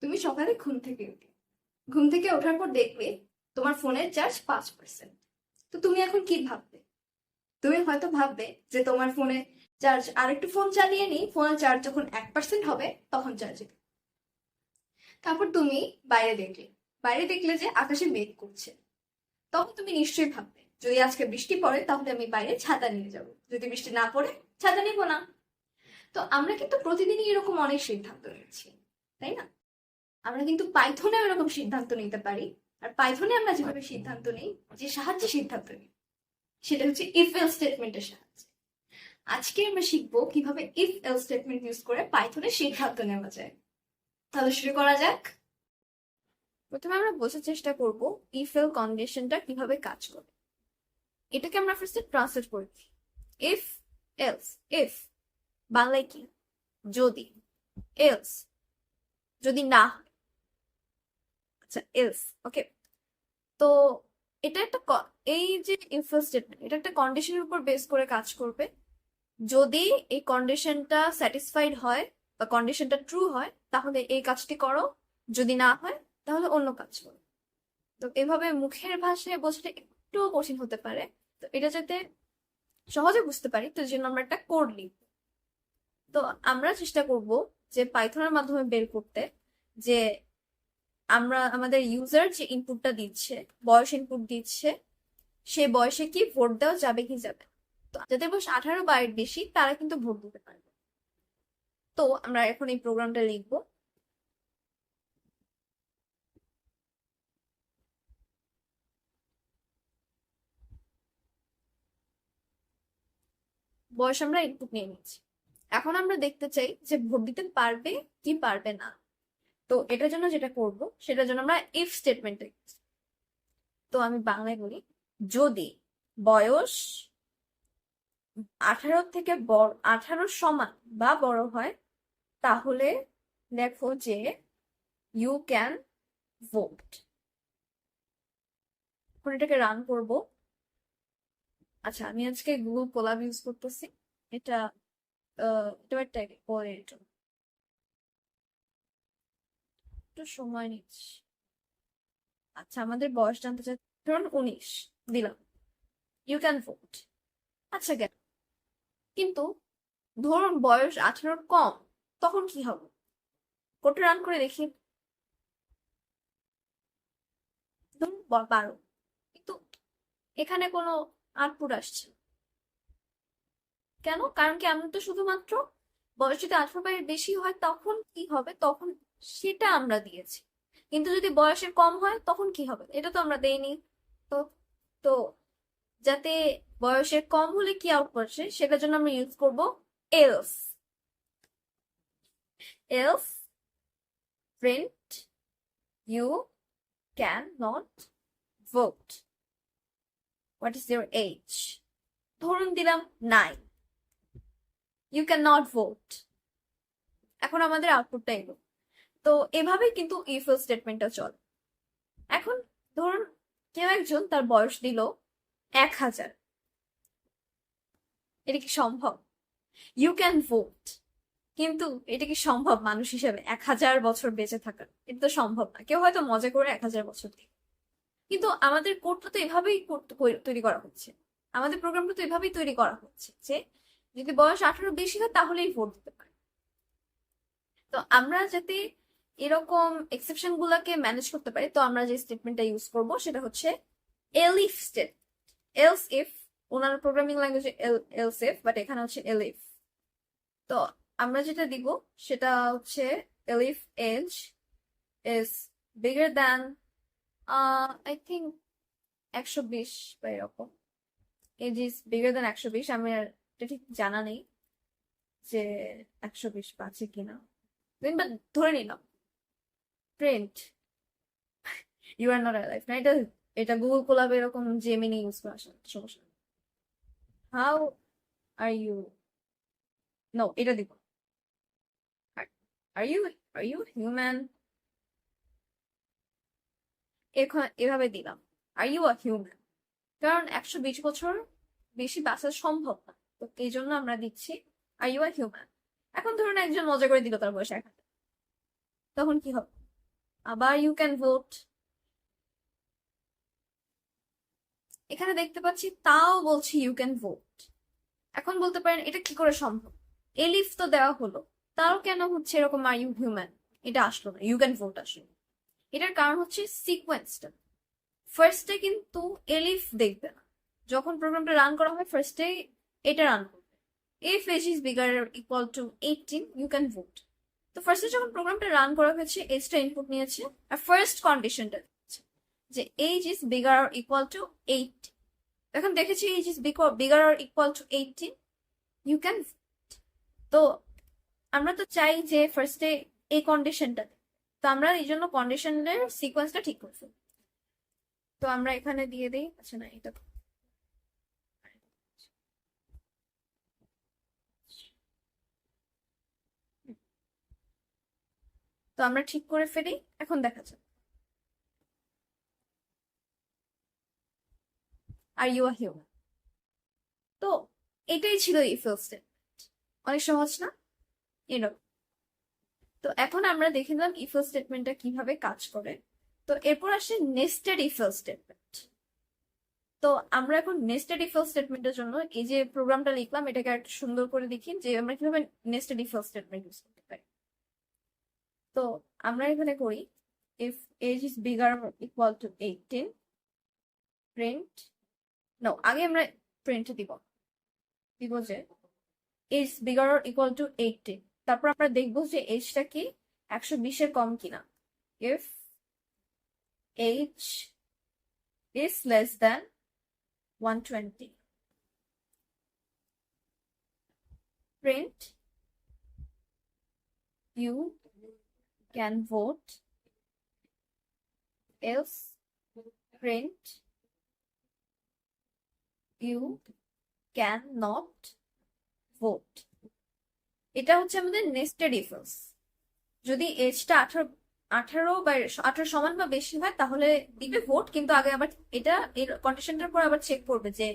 তুমি সকালে ঘুম থেকে ওঠার পর দেখবে তোমার ফোনের চার্জ 5%। তো তুমি এখন কি ভাববে? তুমি হয়তো ভাববে যে তোমার ফোনে চার্জ, আরেকটু ফোন চালিয়ে নি, ফোনের চার্জ যখন 1% হবে তখন চার্জ দিবে। তারপর তুমি বাইরে দেখলে বাইরে দেখলে যে আকাশে মেঘ করছে। তখন তুমি নিশ্চয়ই ভাববে, যদি আজকে বৃষ্টি পড়ে তাহলে আমি বাইরে ছাতা নিয়ে যাব, যদি বৃষ্টি না পড়ে ছাতা নিব না। তো আমরা কিন্তু প্রতিদিনই এরকম অনেক সিদ্ধান্ত নিচ্ছি, তাই না? আমরা কিন্তু পাইথনে এরকম সিদ্ধান্ত নিতে পারি। আর পাইথনে আমরা যেভাবে সিদ্ধান্ত নিই, যে সাহায্যে সিদ্ধান্ত নিই, সেটা হচ্ছে ইফ এলস স্টেটমেন্টের সাহায্যে। আজকে আমরা শিখবো কিভাবে ইফ এলস স্টেটমেন্ট ইউজ করে পাইথনে সিদ্ধান্ত নেওয়া যায়। তাহলে শুরু করা যাক। প্রথমে আমরা বোঝার চেষ্টা করব ইফ এল কন্ডিশনটা কিভাবে কাজ করে। এটাকে আমরা ফার্স্টে ট্রান্সলেট করি। ইফ এলস, ইফ বাংলায় কি? যদি। এলস যদি না হয়। আচ্ছা, এলস, ওকে। তো এটা একটা এই যে ইফ এলস স্টেটমেন্ট, এটা একটা কন্ডিশনের উপর বেস করে কাজ করবে। যদি এই কন্ডিশনটা স্যাটিসফাইড হয় বা কন্ডিশনটা ট্রু হয় তাহলে এই কাজটি করো, যদি না হয় তাহলে অন্য কাজ করো। তো এভাবে মুখের ভাষায় বোঝাটা একটু কঠিন হতে পারে। তো এটা যাতে সহজে বুঝতে পারি, তো জন্য আমরা একটা কোড লিখব। তো আমরা চেষ্টা করব যে পাইথনের মাধ্যমে বের করতে, যে আমরা আমাদের ইউজার যে ইনপুটটা দিচ্ছে, বয়স ইনপুট দিচ্ছে, সে বয়সে কি ভোট দেওয়া যাবে কি যাবে। তো যাদের বয়স 18 বা এর বেশি তারা কিন্তু ভোট দিতে পারবে। তো আমরা এখন এই প্রোগ্রামটা লিখবো। বয়স আমরা ইনপুট নিয়ে নিচ্ছি। এখন আমরা দেখতে চাই যে ভোট দিতে পারবে কি পারবে না। তো এটার জন্য যেটা করব, সেটার জন্য আমরা ইফ স্টেটমেন্টে, তো আমি বাংলায় বলি, যদি বয়স 18 থেকে বড়, 18 সমান বা বড় হয়, তাহলে দেখো যে ইউ ক্যান ভোট। এখন এটাকে রান করব। আচ্ছা, আমি আজকে গুগল কোলাব ইউজ করতেছি। এটা এটা একটা পরে, একটু সময় নিচ্ছি। আচ্ছা, আমাদের বয়স জানতে চাই, ধরুন 19 দিলাম, ইউ ক্যান ভোট। আচ্ছা, গেল। কিন্তু ধরুন বয়স 18 কম, তখন কি হবে? কোডটা রান করে দেখি। ধরুন 12, কিন্তু এখানে কোনো আউটপুট আসছে না। কেন? কারণ কি, আমরা তো শুধুমাত্র বয়স যদি 18 বা এর বেশি হয় তখন কি হবে, তখন সেটা আমরা দিয়েছি। কিন্তু যদি বয়সের কম হয় তখন কি হবে, এটা তো আমরা দেইনি। তো তো যাতে বয়সের কম হলে কি আউটপুট আসে সেটার জন্য আমরা ইউজ করব else. Else print you can not vote, what is your age. ধরুন দিলাম 9, ইউ ক্যান নট ভোট। এখন আমাদের আউটপুটটা এলো। তো এভাবেই কিন্তু ইফ এলস স্টেটমেন্টটা চলে। এখন ধরুন কেউ একজন তার বয়স দিল 1000, এটা কি সম্ভব? ইউ ক্যান ভোট, কিন্তু এটা কি সম্ভব মানুষ হিসেবে 1000 বছর বেঁচে থাকার? এটা তো সম্ভব না। কেউ হয়তো মজা করে 1000 বছর দিই, কিন্তু আমাদের কোডটা তো এভাবেই তৈরি করা হচ্ছে। আমাদের প্রোগ্রামটা তো এভাবেই তৈরি করা হচ্ছে যে যদি বয়স 18 বেশি হয় তাহলেই ভোট দিতে পারে। তো আমরা যাতে এরকম এক্সেপশন গুলাকে ম্যানেজ করতে পারি, তো আমরা যে স্টেটমেন্টটা ইউজ করব সেটা হচ্ছে এলিফ স্টেট। এলস ইফ, ওনার প্রোগ্রামিং ল্যাঙ্গুয়েজে এলস ইফ, বাট এখানে হচ্ছে এলিফ। তো আমরা যেটা দিব সেটা হচ্ছে elif age is bigger than, I think 120 বা এরকম। Age is bigger than 120। আমি আর এটা ঠিক জানা নেই যে 120 আছে কিনা, বাট ধরে নিলাম। Print you are not alive, না, এটা এটা গুগল কোলাবে এরকম জেমিনি ইউজ করা সমস্যা। হাউ আর ইউ, নো, এটা দিব। Are you, are you human, এখন এভাবে দিলাম আর ইউ আর হিউম্যান, কারণ 120 বছর বেশি বাঁচা সম্ভব না। তো এই জন্য আমরা দিচ্ছি আর ইউ আর হিউম্যান। এখন ধরুন একজন মজা করে দিল তার বয়স 1000, তখন কি হবে? আবার ইউ ক্যান ভোট। এখানে দেখতে পাচ্ছি তাও বলছি ইউ ক্যান ভোট। এখন বলতে পারেন এটা কি করে সম্ভব, এলিফ তো দেওয়া হলো, তাও কেন হচ্ছে এরকম আর ইউ হিউম্যান এটা আসলো না, ইউ ক্যান ভোট আসলো। এটার কারণ হচ্ছে সিকোয়েন্সটা। ফার্স্টে কিন্তু এলিফ দেখবে না, যখন প্রোগ্রামটা রান করা হয় ফার্স্টে এটা রান করবে, if age is bigger equal to 18 you can vote. তো ফার্স্টে যখন প্রোগ্রামটা রান করা হয়েছে এজটা ইনপুট নিয়েছে, আর ফার্স্ট কন্ডিশনটা যে age is bigger or equal to 8। এখন দেখেছি age is bigger or equal to 18 you can. তো আমরা তো চাই যে ফার্স্টে এই কন্ডিশনটা, তো আমরা এই জন্য কন্ডিশনের সিকোয়েন্সটা ঠিক করছি। তো আমরা এখানে দিয়ে দিই, আচ্ছা না এটা তো আমরা ঠিক করে ফেলি। এখন দেখা যাক আর ইউ আর হিউম্যান। তো এটাই ছিল ইফ এলস স্টেটমেন্ট, অনেক সহজ না এরকম। তো এখন আমরা দেখে নিলাম ইফ এলস স্টেটমেন্টটা কিভাবে কাজ করে। তো এরপর আসে নেস্টেড ইফ এলস স্টেটমেন্ট। তো আমরা এখন নেস্টেড ইফ এলস স্টেটমেন্টের জন্য এই যে প্রোগ্রামটা লিখলাম এটাকে একটু সুন্দর করে দেখি যে আমরা কিভাবে nested if else statement use করতে পারি। তো আমরা এখানে করি if age is bigger equal to 18 print, no আগে আমরা প্রিন্ট দিব যে age bigger or equal to 18, তারপর আমরা দেখবো যে এজটা কি 120-এর কম কিনা। If age is less than 120 print you can vote, else print you can not vote. এটা হচ্ছে আমাদের নেস্টেড ইফ এলস। যদি এজটা 18 বা 18 সমান বা বেশি হয় তাহলে দিবে ভোট, কিন্তু আগে আবার এটা এর কন্ডিশনটার পর আবার চেক করবে যে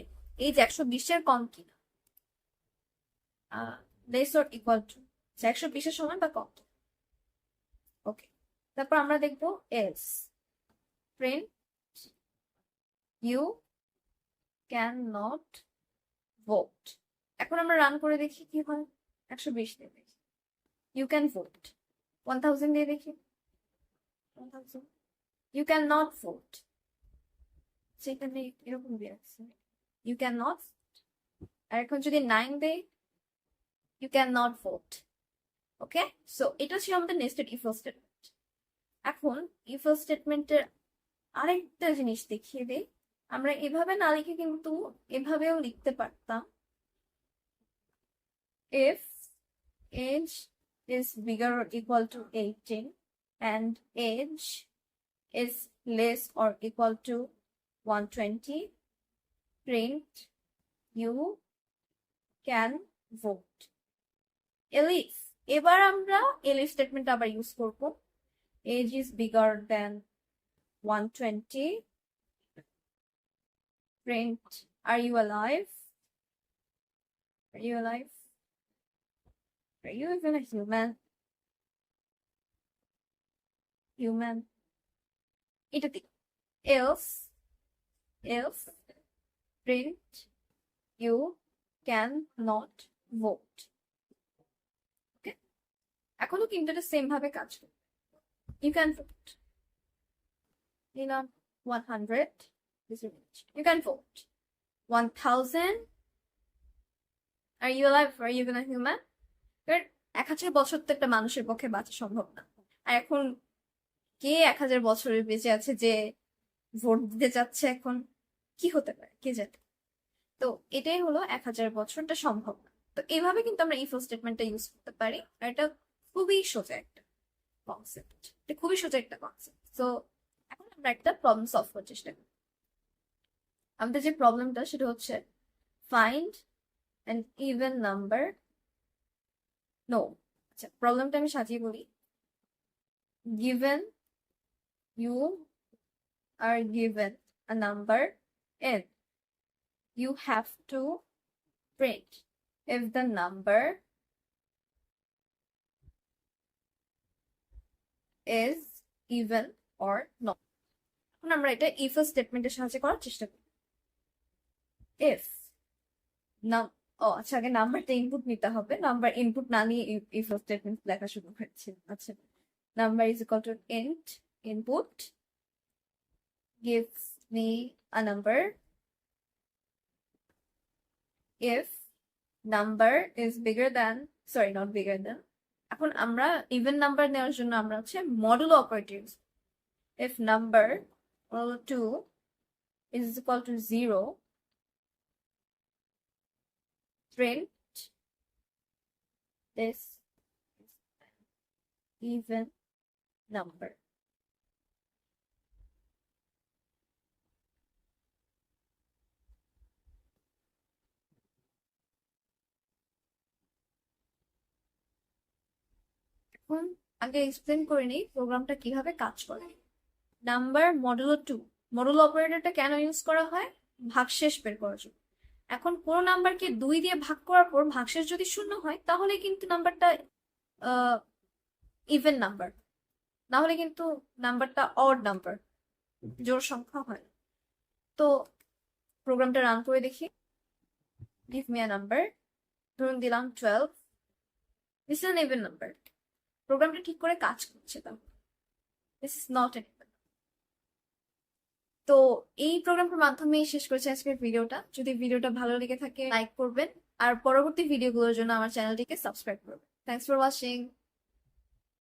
এজ 120-এর কম কিনা, লেস অর ইকুয়াল টু 120-এর সমান বা কম। ওকে, তারপর আমরা দেখবো else print you can not vote. এখন আমরা রান করে দেখি কি হয়। 120 দিয়ে দেখি, ইউ ক্যান ভোট। 1000 দিয়ে দেখি, 1000 ইউ ক্যান নট ভোট। সেখানে এরকম দিয়ে আছে ইউ ক্যান নট। আর এখন যদি 9 দেই you can not vote. Okay, so এটা ছিল আমাদের নেস্টেড ইফ এলস স্টেটমেন্ট। এখন ইফ এলস স্টেটমেন্টের আরেকটা জিনিস দেখিয়ে দেই। আমরা এভাবে না লিখে কিন্তু এভাবেও লিখতে পারতাম, if age is bigger or equal to 18 and age is less or equal to 120 print you can vote elif। এবার আমরা elif স্টেটমেন্ট আবার ইউজ করব। age is bigger than 120 print are you alive, are you alive, are you even a human, human এটা দিই। else print you can not vote। ওকে, এখনো কিন্তু এটা same ভাবে কাজ করবে। you can vote নিলাম 100, you can vote 1000 are you alive, are you even a human। 1000 বছর তো একটা মানুষের পক্ষে বাঁচা সম্ভব না, আর এখন কে 1000 বছরের বেঁচে আছে যে ভোট দিতে চাচ্ছে, এখন কি হতে পারে কে জানে। তো এটাই হলো 1000 বছরটা সম্ভব না। তো এইভাবে কিন্তু আমরা ইফ স্টেটমেন্টটা ইউজ করতে পারি, আর এটা খুবই সোজা একটা কনসেপ্ট, এটা খুবই সোজা একটা কনসেপ্ট। তো এখন আমরা একটা প্রবলেম সলভ করার চেষ্টা করি। আমাদের যে প্রবলেমটা সেটা হচ্ছে find an even number, no, আচ্ছা প্রবলেমটা আমি সাজিয়ে বলি। given you are given a number n, you have to print if the number is even or not. এখন আমরা এটা ইফ স্টেটমেন্টের সাহায্যে করার চেষ্টা করি। ইফ নাম ও আচ্ছা, আগে নাম্বারটা ইনপুট নিতে হবে, নাম্বার ইনপুট না নিয়ে ইফ স্টেটমেন্ট লেখা শুরু হচ্ছে। আচ্ছা, number is equal to int input gives me a number if number is bigger than, sorry not bigger than, এখন আমরা ইভেন নাম্বার নেওয়ার জন্য আমরা হচ্ছে modulo operator use. if number equal to is equal to 0, print this is an even number. এখন আগে explain করে নিই প্রোগ্রামটা কিভাবে কাজ করে। নাম্বার মডুলো 2, মডুলো অপারেটরটা কেন ইউজ করা হয়? ভাগশেষ বের করার জন্য। এখন কোনো নাম্বারকে 2 দিয়ে ভাগ করার পর ভাগশেষ যদি 0 হয় তাহলে কিন্তু নাম্বারটা ইভেন নাম্বার, না হলে কিন্তু নাম্বারটা অড নাম্বার, জোড় সংখ্যা হয়। তো প্রোগ্রামটা রান করে দেখি। গিভ মি আ নাম্বার, ধরুন দিলাম 12, this is an even number. প্রোগ্রামটা ঠিক করে কাজ করছে, তাহলে this is not an even. তো এই প্রোগ্রামটার মাধ্যমেই শেষ করেছি আজকের ভিডিওটা। যদি ভিডিওটা ভালো লেগে থাকে লাইক করবেন, আর পরবর্তী ভিডিওগুলোর জন্য আমার চ্যানেলটিকে সাবস্ক্রাইব করবেন। Thanks for watching.